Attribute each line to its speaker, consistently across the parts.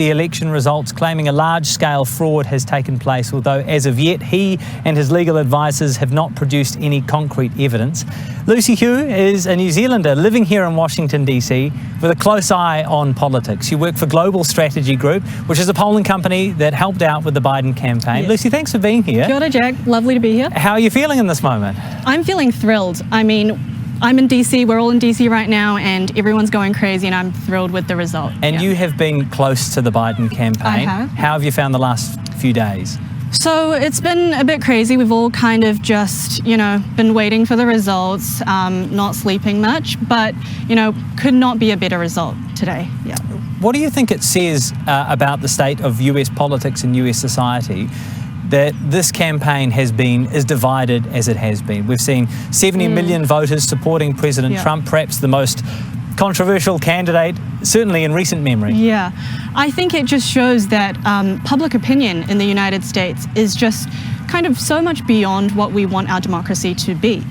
Speaker 1: the election results, claiming a large-scale fraud has taken place, although as of yet he and his legal advisors have not produced any concrete evidence. Lucy Hugh is a New Zealander living here in Washington DC with a close eye on politics. You work for Global Strategy Group, which is a polling company that helped out with the Biden campaign. Yes. Lucy, thanks for being here.
Speaker 2: Kia ora, Jack. Lovely to be here.
Speaker 1: How are you feeling in this moment?
Speaker 2: I'm feeling thrilled. I mean, I'm in DC, we're all in DC right now, and everyone's going crazy, and I'm thrilled with the result.
Speaker 1: And you have been close to the Biden campaign.
Speaker 2: I have.
Speaker 1: How have you found the last few days?
Speaker 2: So it's been a bit crazy. We've all kind of just, been waiting for the results, not sleeping much, but, could not be a better result today. Yeah.
Speaker 1: What do you think it says about the state of US politics and US society that this campaign is divided as it has been? We've seen 70 million voters supporting President Trump, perhaps the most controversial candidate, certainly in recent memory.
Speaker 2: Yeah, I think it just shows that public opinion in the United States is just kind of so much beyond what we want our democracy to be.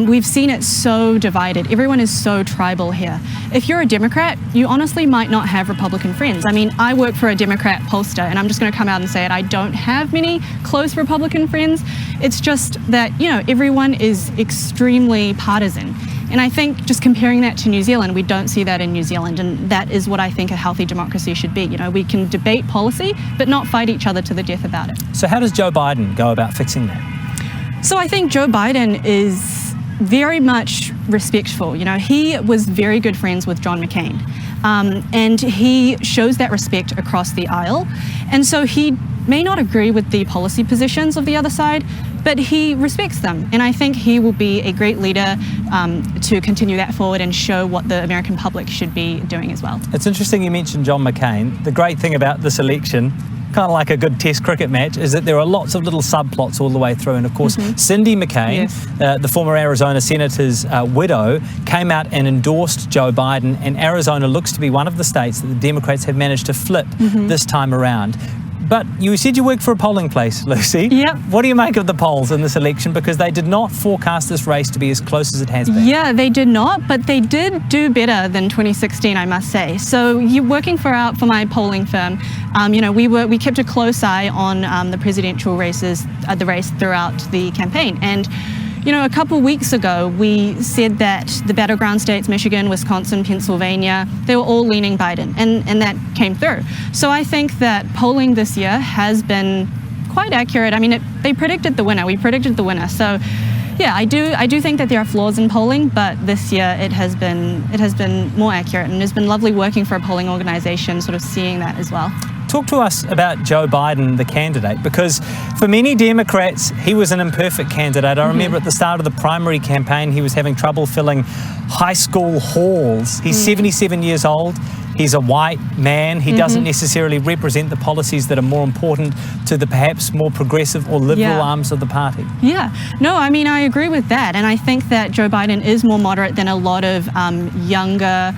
Speaker 2: We've seen it so divided. Everyone is so tribal here. If you're a Democrat, you honestly might not have Republican friends. I mean, I work for a Democrat pollster, and I'm just going to come out and say it. I don't have many close Republican friends. It's just that, everyone is extremely partisan. And I think just comparing that to New Zealand, we don't see that in New Zealand, and that is what I think a healthy democracy should be. We can debate policy, but not fight each other to the death about it.
Speaker 1: So how does Joe Biden go about fixing that?
Speaker 2: So I think Joe Biden is very much respectful. He was very good friends with John McCain, and he shows that respect across the aisle. And so he may not agree with the policy positions of the other side, but he respects them. And I think he will be a great leader to continue that forward and show what the American public should be doing as well.
Speaker 1: It's interesting you mentioned John McCain. The great thing about this election, kind of like a good test cricket match, is that there are lots of little subplots all the way through. And of course, Cindy McCain, the former Arizona senator's widow, came out and endorsed Joe Biden. And Arizona looks to be one of the states that the Democrats have managed to flip this time around. But you said you work for a polling place, Lucy.
Speaker 2: Yep.
Speaker 1: What do you make of the polls in this election? Because they did not forecast this race to be as close as it has been.
Speaker 2: Yeah, they did not, but they did do better than 2016, I must say. So you're working for my polling firm. We kept a close eye on the presidential races, the race throughout the campaign. And a couple weeks ago, we said that the battleground states, Michigan, Wisconsin, Pennsylvania, they were all leaning Biden, and that came through. So I think that polling this year has been quite accurate. I mean, they predicted the winner. We predicted the winner. So yeah, I do think that there are flaws in polling, but this year it has been more accurate, and it's been lovely working for a polling organization, sort of seeing that as well.
Speaker 1: Talk to us about Joe Biden, the candidate, because for many Democrats, he was an imperfect candidate. I remember at the start of the primary campaign, he was having trouble filling high school halls. He's 77 years old. He's a white man. He doesn't necessarily represent the policies that are more important to the perhaps more progressive or liberal arms of the party.
Speaker 2: Yeah, no, I mean, I agree with that. And I think that Joe Biden is more moderate than a lot of younger,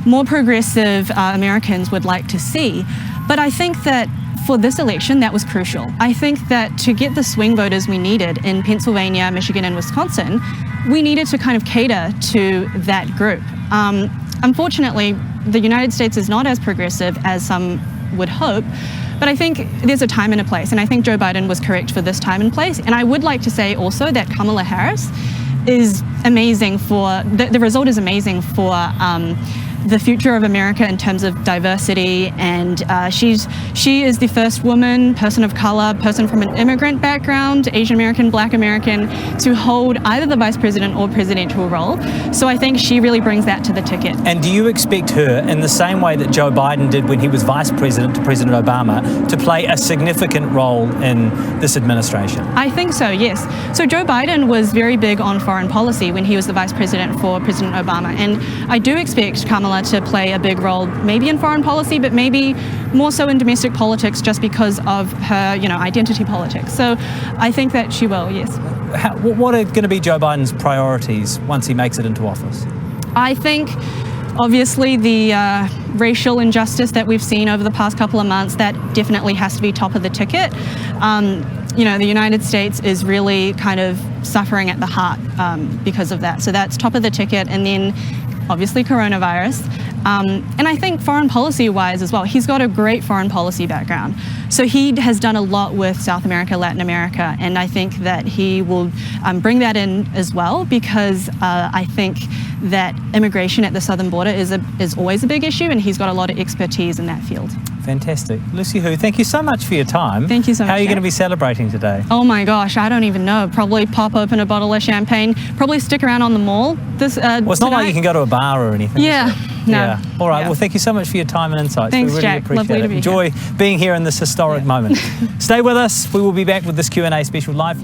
Speaker 2: more progressive Americans would like to see. But I think that for this election, that was crucial. I think that to get the swing voters we needed in Pennsylvania, Michigan, and Wisconsin, we needed to kind of cater to that group. Unfortunately, the United States is not as progressive as some would hope, but I think there's a time and a place, and I think Joe Biden was correct for this time and place. And I would like to say also that Kamala Harris is amazing for, the result is amazing for the future of America in terms of diversity, and she is the first woman, person of color, person from an immigrant background, Asian American, Black American, to hold either the vice president or presidential role. So I think she really brings that to the ticket.
Speaker 1: And do you expect her, in the same way that Joe Biden did when he was vice president to President Obama, to play a significant role in this administration?
Speaker 2: I think so, yes. So Joe Biden was very big on foreign policy when he was the vice president for President Obama, and I do expect Kamala to play a big role, maybe in foreign policy, but maybe more so in domestic politics, just because of her, identity politics. So I think that she will, yes.
Speaker 1: What are going to be Joe Biden's priorities once he makes it into office?
Speaker 2: I think, obviously, the racial injustice that we've seen over the past couple of months, that definitely has to be top of the ticket. The United States is really kind of suffering at the heart because of that. So that's top of the ticket. And then obviously coronavirus, and I think foreign policy-wise as well, he's got a great foreign policy background. So he has done a lot with South America, Latin America, and I think that he will bring that in as well, because I think that immigration at the southern border is always a big issue, and he's got a lot of expertise in that field.
Speaker 1: Fantastic. Lucy Hu, thank you so much for your time.
Speaker 2: Thank you so much.
Speaker 1: How are you
Speaker 2: Jack.
Speaker 1: going to be celebrating today?
Speaker 2: Oh my gosh, I don't even know. Probably pop open a bottle of champagne, probably stick around on the mall this
Speaker 1: Well, it's not like you can go to a bar or anything.
Speaker 2: Yeah,
Speaker 1: is it?
Speaker 2: no.
Speaker 1: Yeah. All right,
Speaker 2: Yeah.
Speaker 1: well, thank you so much for your time and insights.
Speaker 2: Thanks,
Speaker 1: we really
Speaker 2: Jack.
Speaker 1: appreciate
Speaker 2: Lovely
Speaker 1: it.
Speaker 2: to be
Speaker 1: Enjoy being here in this historic moment. Stay with us. We will be back with this Q&A special live.